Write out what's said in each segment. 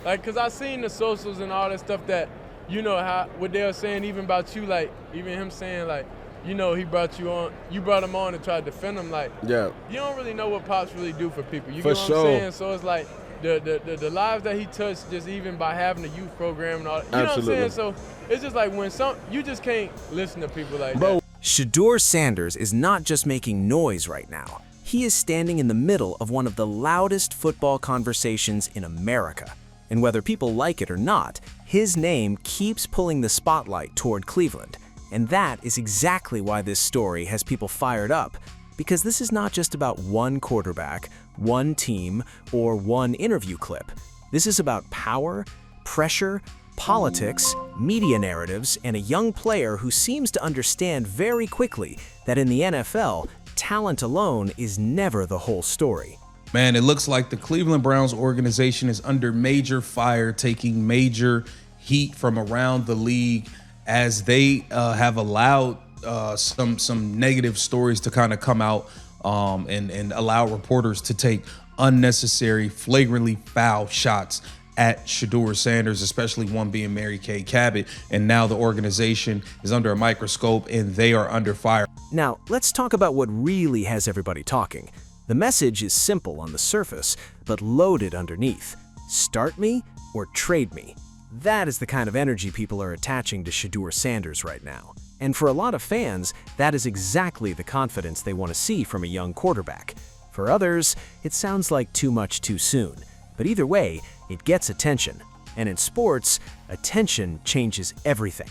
Like, cause I seen the socials and all that stuff that, you know, how what they were saying even about you, like even him saying like, you know, he brought you on, you brought him on to try to defend him. Like, yeah, you don't really know what Pops really do for people. You for get what sure. I'm saying? So it's like the lives that he touched just even by having the youth program and all that. You Absolutely. know what I'm saying? So it's just like when you just can't listen to people like Bro. that. Shedeur Sanders is not just making noise right now. He is standing in the middle of one of the loudest football conversations in America. And whether people like it or not, his name keeps pulling the spotlight toward Cleveland. And that is exactly why this story has people fired up. Because this is not just about one quarterback, one team, or one interview clip. This is about power, pressure, politics, media narratives, and a young player who seems to understand very quickly that in the NFL, talent alone is never the whole story. Man, it looks like the Cleveland Browns organization is under major fire, taking major heat from around the league as they have allowed some negative stories to kind of come out and allow reporters to take unnecessary, flagrantly foul shots at Shedeur Sanders, especially one being Mary Kay Cabot. And now the organization is under a microscope and they are under fire. Now, let's talk about what really has everybody talking. The message is simple on the surface, but loaded underneath. Start me or trade me. That is the kind of energy people are attaching to Shedeur Sanders right now. And for a lot of fans, that is exactly the confidence they want to see from a young quarterback. For others, it sounds like too much too soon. But either way, it gets attention. And in sports, attention changes everything.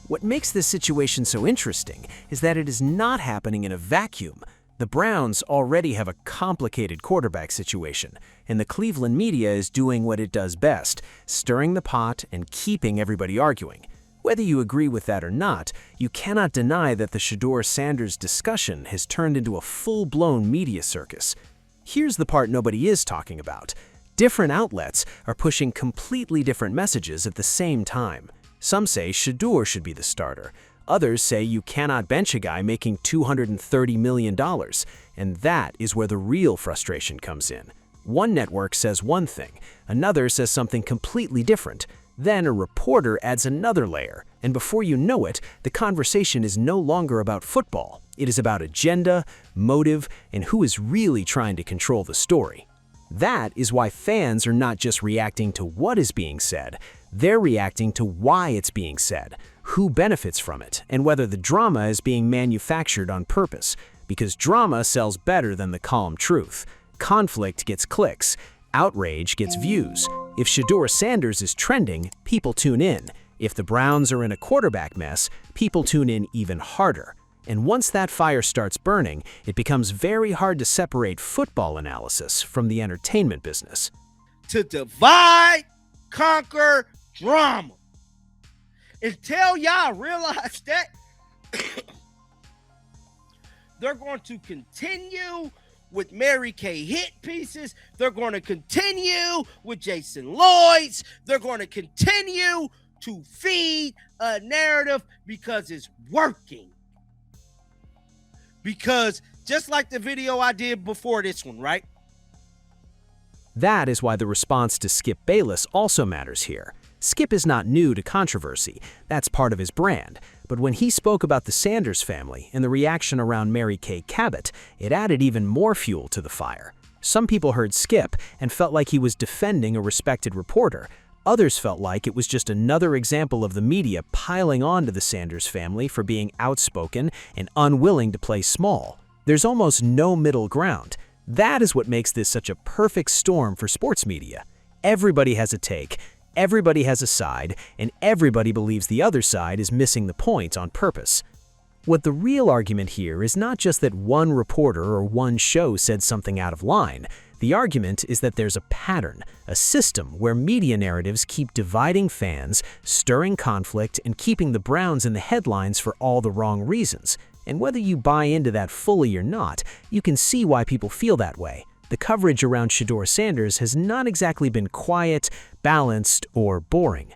What makes this situation so interesting is that it is not happening in a vacuum. The Browns already have a complicated quarterback situation, and the Cleveland media is doing what it does best, stirring the pot and keeping everybody arguing. Whether you agree with that or not, you cannot deny that the Shedeur Sanders discussion has turned into a full-blown media circus. Here's the part nobody is talking about. Different outlets are pushing completely different messages at the same time. Some say Shedeur should be the starter. Others say you cannot bench a guy making $230 million, and that is where the real frustration comes in. One network says one thing, another says something completely different. Then a reporter adds another layer, and before you know it, the conversation is no longer about football. It is about agenda, motive, and who is really trying to control the story. That is why fans are not just reacting to what is being said, they're reacting to why it's being said, who benefits from it, and whether the drama is being manufactured on purpose. Because drama sells better than the calm truth. Conflict gets clicks, outrage gets views. If Shedeur Sanders is trending, people tune in. If the Browns are in a quarterback mess, people tune in even harder. And once that fire starts burning, it becomes very hard to separate football analysis from the entertainment business. To divide, conquer, drama. Until y'all realize that, they're going to continue with Mary Kay hit pieces. They're going to continue with Jason Lloyd's. They're going to continue to feed a narrative because it's working. Because just like the video I did before this one, right? That is why the response to Skip Bayless also matters here. Skip is not new to controversy. That's part of his brand. But when he spoke about the Sanders family and the reaction around Mary Kay Cabot, it added even more fuel to the fire. Some people heard Skip and felt like he was defending a respected reporter. Others felt like it was just another example of the media piling on to the Sanders family for being outspoken and unwilling to play small. There's almost no middle ground. That is what makes this such a perfect storm for sports media. Everybody has a take, everybody has a side, and everybody believes the other side is missing the point on purpose. What the real argument here is not just that one reporter or one show said something out of line. The argument is that there's a pattern, a system where media narratives keep dividing fans, stirring conflict, and keeping the Browns in the headlines for all the wrong reasons. And whether you buy into that fully or not, you can see why people feel that way. The coverage around Shedeur Sanders has not exactly been quiet, balanced, or boring.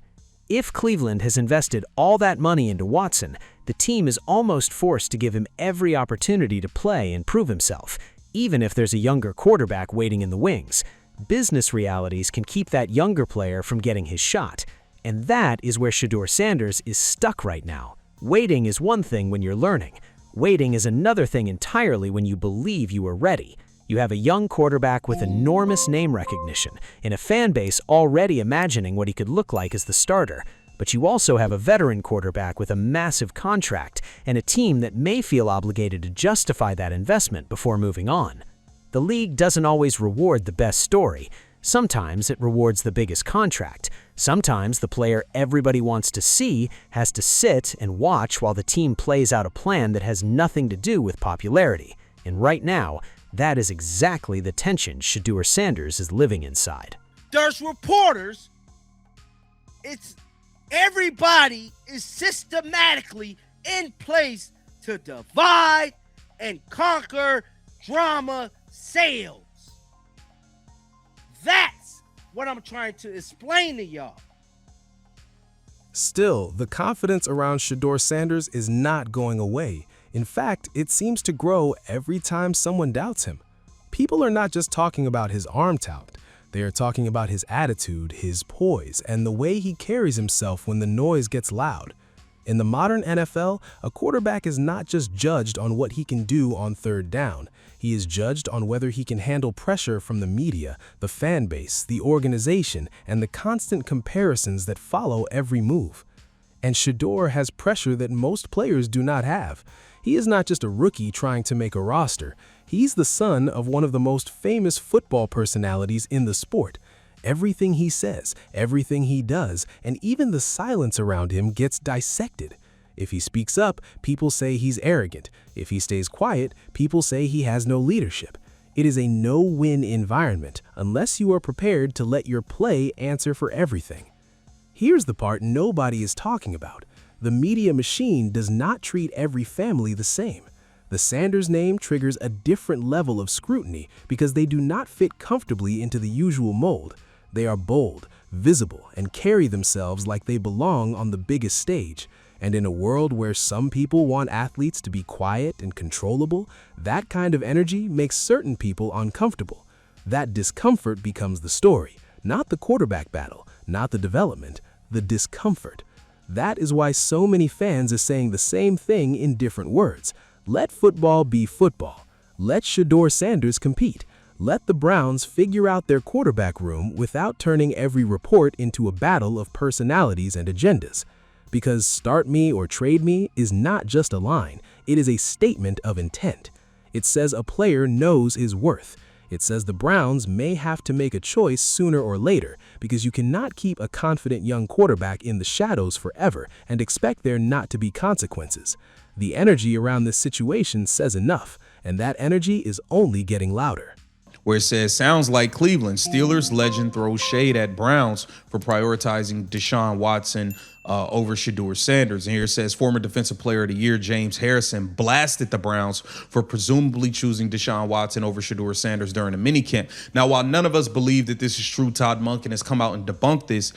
If Cleveland has invested all that money into Watson, the team is almost forced to give him every opportunity to play and prove himself, even if there's a younger quarterback waiting in the wings. business realities can keep that younger player from getting his shot. And that is where Shedeur Sanders is stuck right now. Waiting is one thing when you're learning. Waiting is another thing entirely when you believe you are ready. You have a young quarterback with enormous name recognition and a fan base already imagining what he could look like as the starter. But you also have a veteran quarterback with a massive contract and a team that may feel obligated to justify that investment before moving on. The league doesn't always reward the best story. Sometimes it rewards the biggest contract. Sometimes the player everybody wants to see has to sit and watch while the team plays out a plan that has nothing to do with popularity. And right now, that is exactly the tension Shedeur Sanders is living inside. There's reporters. Everybody is systematically in place to divide and conquer drama sales. That's what I'm trying to explain to y'all. Still, the confidence around Shedeur Sanders is not going away. In fact, it seems to grow every time someone doubts him. People are not just talking about his arm talent. They are talking about his attitude, his poise, and the way he carries himself when the noise gets loud. In the modern NFL, a quarterback is not just judged on what he can do on third down. He is judged on whether he can handle pressure from the media, the fan base, the organization, and the constant comparisons that follow every move. And Shedeur has pressure that most players do not have. He is not just a rookie trying to make a roster. He's the son of one of the most famous football personalities in the sport. Everything he says, everything he does, and even the silence around him gets dissected. If he speaks up, people say he's arrogant. If he stays quiet, people say he has no leadership. It is a no-win environment unless you are prepared to let your play answer for everything. Here's the part nobody is talking about. The media machine does not treat every family the same. The Sanders name triggers a different level of scrutiny because they do not fit comfortably into the usual mold. They are bold, visible, and carry themselves like they belong on the biggest stage. And in a world where some people want athletes to be quiet and controllable, that kind of energy makes certain people uncomfortable. That discomfort becomes the story, not the quarterback battle, not the development, the discomfort. That is why so many fans are saying the same thing in different words. Let football be football. Let Shedeur Sanders compete. Let the Browns figure out their quarterback room without turning every report into a battle of personalities and agendas. Because start me or trade me is not just a line, it is a statement of intent. It says a player knows his worth. It says the Browns may have to make a choice sooner or later because you cannot keep a confident young quarterback in the shadows forever and expect there not to be consequences. The energy around this situation says enough, and that energy is only getting louder. Where it says, sounds like Cleveland. Steelers legend throws shade at Browns for prioritizing Deshaun Watson over Shedeur Sanders. And here it says, former Defensive Player of the Year James Harrison blasted the Browns for presumably choosing Deshaun Watson over Shedeur Sanders during a minicamp. Now, while none of us believe that this is true, Todd Monken has come out and debunked this.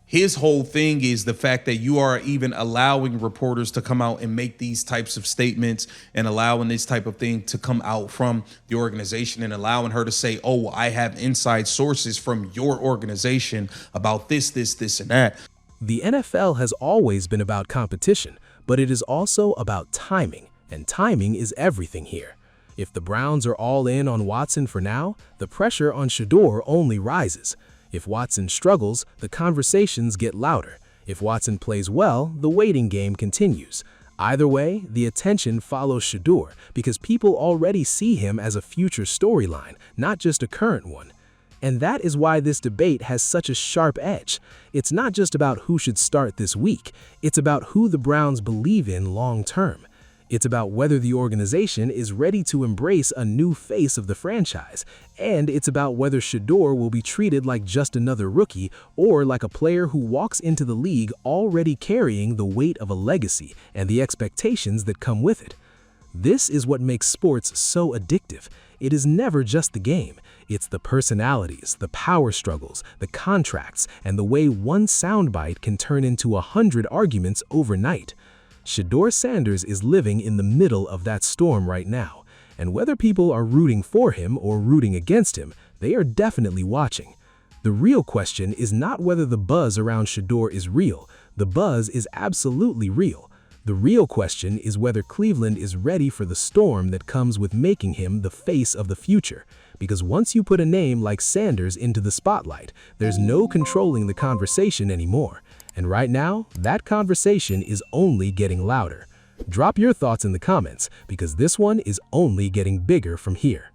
His whole thing is the fact that you are even allowing reporters to come out and make these types of statements and allowing this type of thing to come out from the organization and allowing her to say, oh, I have inside sources from your organization about this, and that. The NFL has always been about competition, but it is also about timing, and timing is everything here. If the Browns are all in on Watson for now, the pressure on Shedeur only rises. If Watson struggles, the conversations get louder. If Watson plays well, the waiting game continues. Either way, the attention follows Shedeur because people already see him as a future storyline, not just a current one. And that is why this debate has such a sharp edge. It's not just about who should start this week. It's about who the Browns believe in long term. It's about whether the organization is ready to embrace a new face of the franchise, and it's about whether Shedeur will be treated like just another rookie or like a player who walks into the league already carrying the weight of a legacy and the expectations that come with it. This is what makes sports so addictive. It is never just the game. It's the personalities, the power struggles, the contracts, and the way one soundbite can turn into 100 arguments overnight. Shedeur Sanders is living in the middle of that storm right now, and whether people are rooting for him or rooting against him, They are definitely watching. The real question is not whether the buzz around Shedeur is real. The buzz is absolutely real. The real question is whether Cleveland is ready for the storm that comes with making him the face of the future. Because once you put a name like Sanders into the spotlight, there's no controlling the conversation anymore. And right now, that conversation is only getting louder. Drop your thoughts in the comments, because this one is only getting bigger from here.